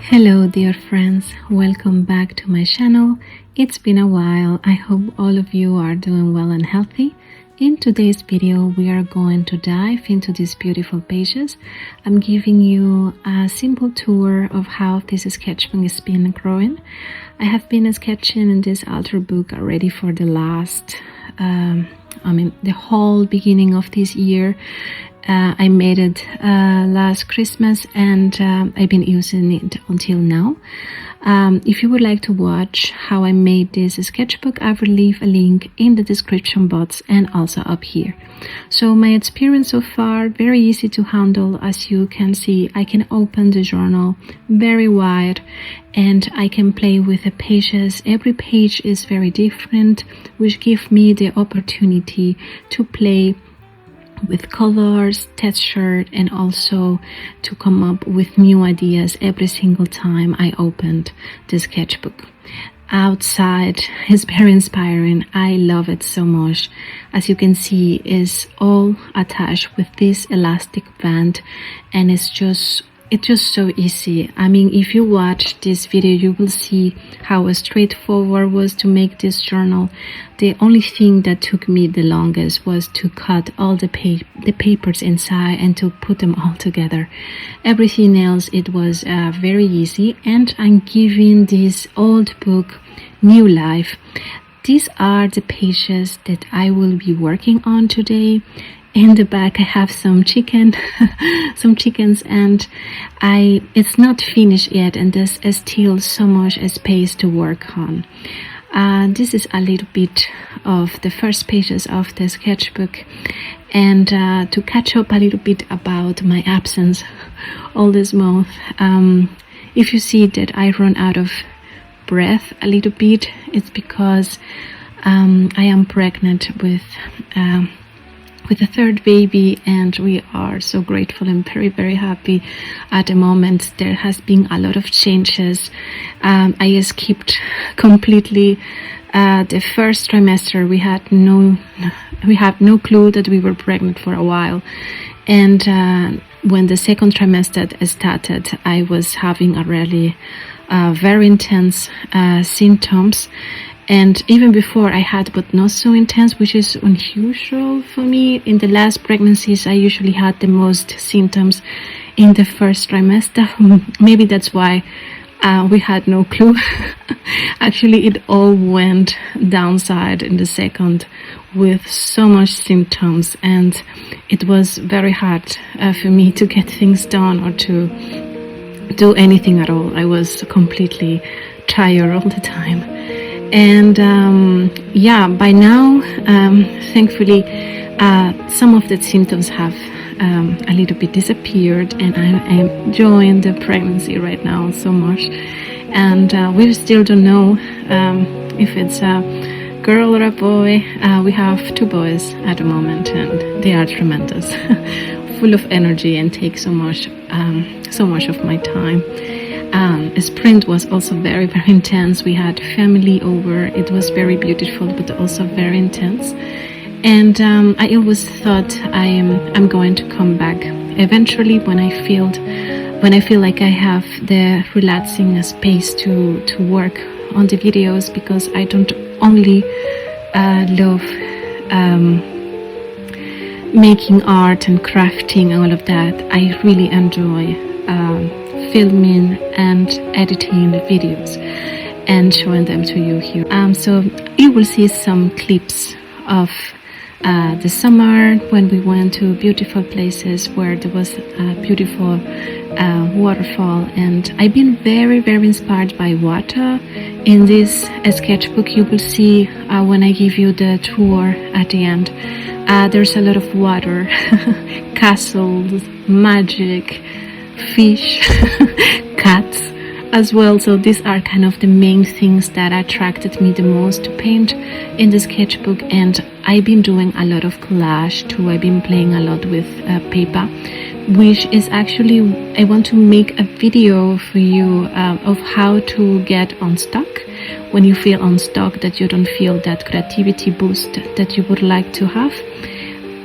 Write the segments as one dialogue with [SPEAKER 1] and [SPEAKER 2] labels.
[SPEAKER 1] Hello dear friends, welcome back to my channel. It's been a while. I hope all of you are doing well and healthy. In today's video we are going to dive into these beautiful pages. I'm giving you a simple tour of how this sketchbook has been growing. I have been sketching in this altar book already for the last the whole beginning of this year. I made it last Christmas and I've been using it until now. If you would like to watch how I made this sketchbook, I will leave a link in the description box and also up here. So my experience so far, very easy to handle. As you can see, I can open the journal very wide and I can play with the pages. Every page is very different, which gives me the opportunity to play with colors, texture, and also to come up with new ideas every single time I opened the sketchbook. Outside is very inspiring. I love it so much. As you can see, it's all attached with this elastic band and it's just so easy. I mean, if you watch this video, you will see how straightforward was to make this journal. The only thing that took me the longest was to cut all the papers inside and to put them all together. Everything else, it was very easy, and I'm giving this old book new life. These are the pages that I will be working on today. In the back I have some chickens and it's not finished yet, and there's still so much space to work on. This is a little bit of the first pages of the sketchbook, and to catch up a little bit about my absence all this month. If you see that I run out of breath a little bit, it's because I am pregnant with a third baby, and we are so grateful and very happy at the moment. There has been a lot of changes. I skipped completely the first trimester. We had no clue that we were pregnant for a while, and when the second trimester started, I was having already very intense symptoms. And even before I had, but not so intense, which is unusual for me. In the last pregnancies, I usually had the most symptoms in the first trimester. Maybe that's why we had no clue. Actually, it all went downside in the second with so much symptoms, and it was very hard for me to get things done or to do anything at all. I was completely tired all the time. And by now, thankfully, some of the symptoms have a little bit disappeared, and I'm enjoying the pregnancy right now so much. And we still don't know if it's a girl or a boy. We have two boys at the moment, and they are tremendous, full of energy and take so much of my time. Spring was also very intense. We had family over. It was very beautiful, but also very intense. And I always thought I'm going to come back eventually when I feel like I have the relaxing space to work on the videos, because I don't only love making art and crafting and all of that. I really enjoy filming and editing the videos and showing them to you here. So you will see some clips of the summer when we went to beautiful places where there was a beautiful waterfall, and I've been very inspired by water. In this sketchbook you will see when I give you the tour at the end, there's a lot of water, castles, magic, fish, cats as well. So these are kind of the main things that attracted me the most to paint in the sketchbook. And I've been doing a lot of collage too. I've been playing a lot with paper, which is actually, I want to make a video for you of how to get unstuck when you feel unstuck, that you don't feel that creativity boost that you would like to have.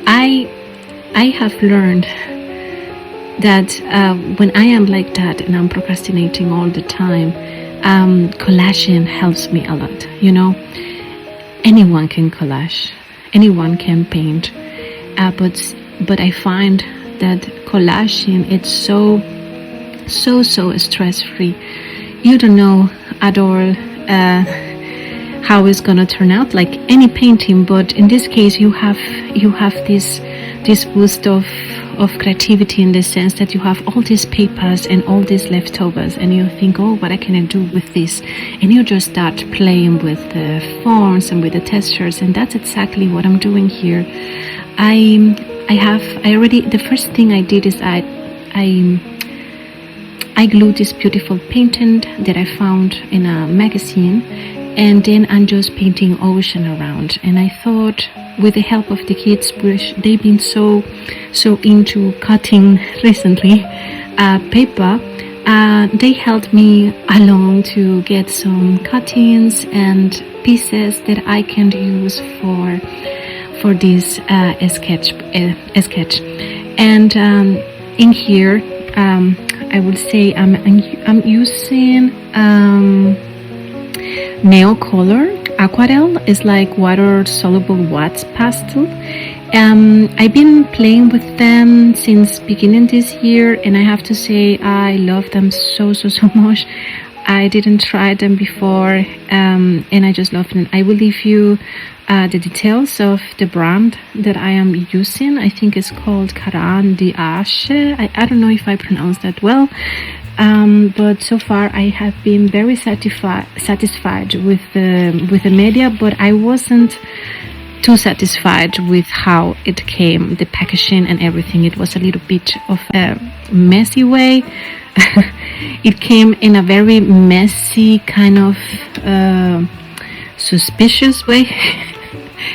[SPEAKER 1] I have learned that when I am like that and I'm procrastinating all the time, collaging helps me a lot. You know, anyone can collage, anyone can paint, but I find that collaging, it's so stress free. You don't know at all how it's gonna turn out, like any painting, but in this case you have this boost of creativity, in the sense that you have all these papers and all these leftovers, and you think, oh, what can I do with this? And you just start playing with the fonts and with the textures, and that's exactly what I'm doing here. The first thing I did is I glued this beautiful painting that I found in a magazine, and then I'm just painting ocean around. And I thought, with the help of the kids, which they've been so into cutting recently paper, they helped me along to get some cuttings and pieces that I can use for this sketch. And in here, I would say I'm using Neocolor aquarelle. Is like water soluble wax pastel. I've been playing with them since beginning this year, and I have to say I love them so much. I didn't try them before, and I just love them. I will leave you the details of the brand that I am using. I think it's called Karan Diashe. I don't know if I pronounced that well, but so far I have been very satisfied with the media, but I wasn't too satisfied with how it came, the packaging and everything. It was a little bit of a messy way. It came in a very messy, kind of suspicious way.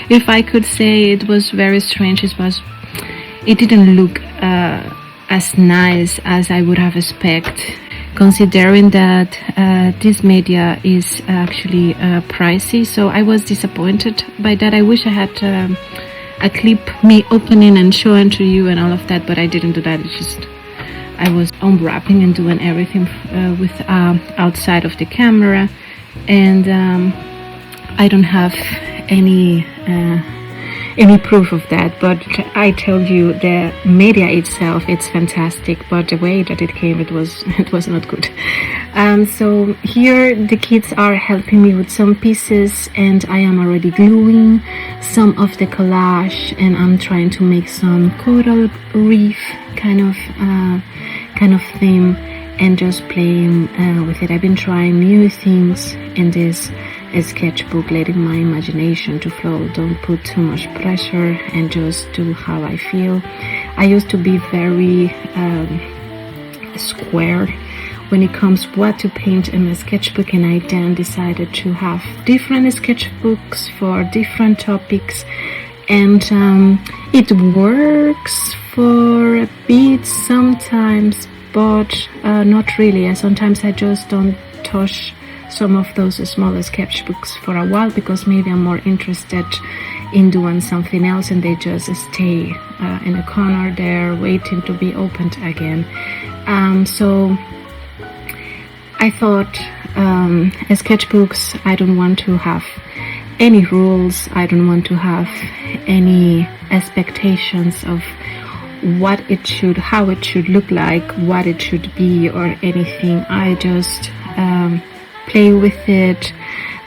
[SPEAKER 1] If I could say, it was very strange. It didn't look as nice as I would have expected, considering that this media is actually pricey. So I was disappointed by that. I wish I had a clip me opening and showing to you and all of that, but I didn't do that. It's just I was unwrapping and doing everything with outside of the camera, and I don't have any proof of that, but I tell you, the media itself, it's fantastic, but the way that it came, it was not good. So here the kids are helping me with some pieces, and I am already gluing some of the collage, and I'm trying to make some coral reef kind of theme, and just playing with it. I've been trying new things in this sketchbook, letting my imagination to flow. Don't put too much pressure and just do how I feel. I used to be very square when it comes what to paint in a sketchbook, and I then decided to have different sketchbooks for different topics, and it works for a bit sometimes, but not really. Sometimes I just don't touch some of those smaller sketchbooks for a while, because maybe I'm more interested in doing something else, and they just stay in a corner there waiting to be opened again. So I thought sketchbooks, I don't want to have any rules, I don't want to have any expectations of how it should look like, what it should be, or anything. I just play with it,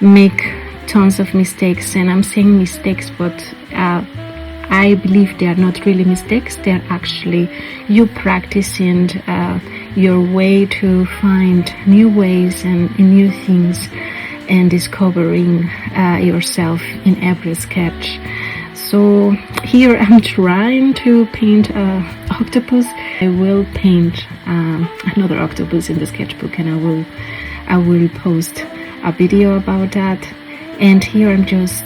[SPEAKER 1] make tons of mistakes, and I'm saying mistakes, but I believe they are not really mistakes. They are actually you practicing your way to find new ways and new things, and discovering yourself in every sketch. So here I'm trying to paint octopus. I will paint another octopus in the sketchbook, and I will post a video about that. And here I'm just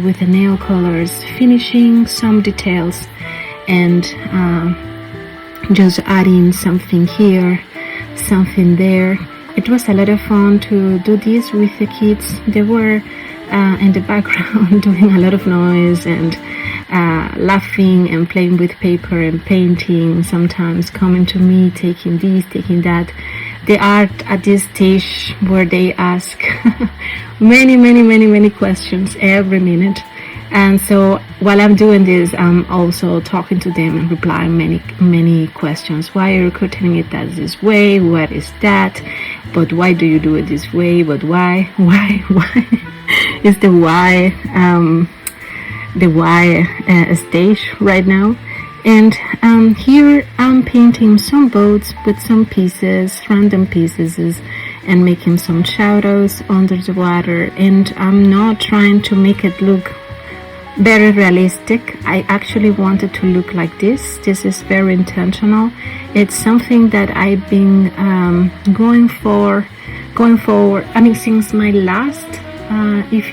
[SPEAKER 1] with the nail colors finishing some details, and just adding something here, something there. It was a lot of fun to do this with the kids. They were in the background doing a lot of noise, and laughing and playing with paper and painting, sometimes coming to me, taking this, taking that. They are at this stage where they ask many questions every minute. And so while I'm doing this, I'm also talking to them and replying many questions. Why are you cutting it this way? What is that? But why do you do it this way? But why? Is the why stage right now. And here I'm painting some boats with some pieces, random pieces, and making some shadows under the water. And I'm not trying to make it look very realistic. I actually wanted to look like this. This is very intentional. It's something that I've been going for. I mean, since my last. If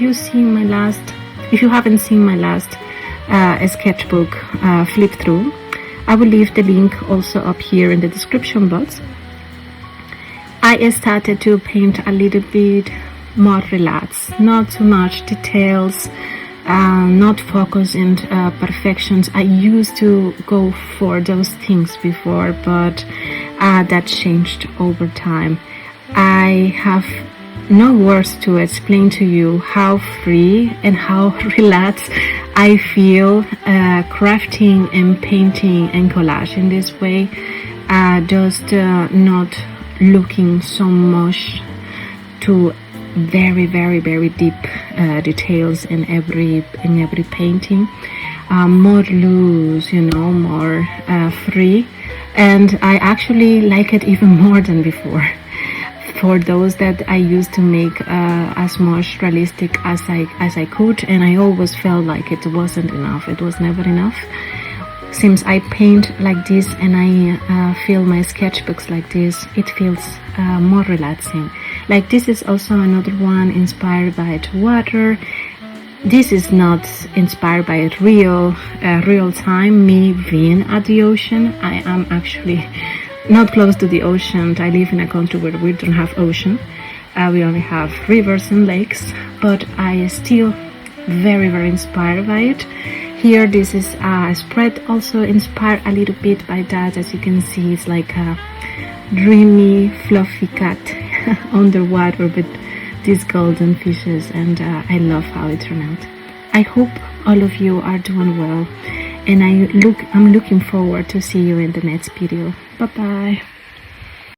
[SPEAKER 1] you haven't seen my last sketchbook flip through, I will leave the link also up here in the description box. I started to paint a little bit more relaxed, not too much details, not focus and perfections. I used to go for those things before, but that changed over time. I have no words to explain to you how free and how relaxed I feel crafting and painting and collage in this way, just not looking so much to very deep details in every painting. More loose, more free, and I actually like it even more than before. For those that I used to make as much realistic as I could, and I always felt like it wasn't enough. It was never enough. Since I paint like this and I fill my sketchbooks like this, it feels more relaxing. Like this is also another one inspired by the water. This is not inspired by real time, me being at the ocean. I am actually not close to the ocean. I live in a country where we don't have ocean. We only have rivers and lakes, but I still very inspired by it. Here this is a spread also inspired a little bit by that. As you can see, it's like a dreamy fluffy cat underwater with these golden fishes, and I love how it turned out. I hope all of you are doing well, and I'm looking forward to see you in the next video. Bye bye.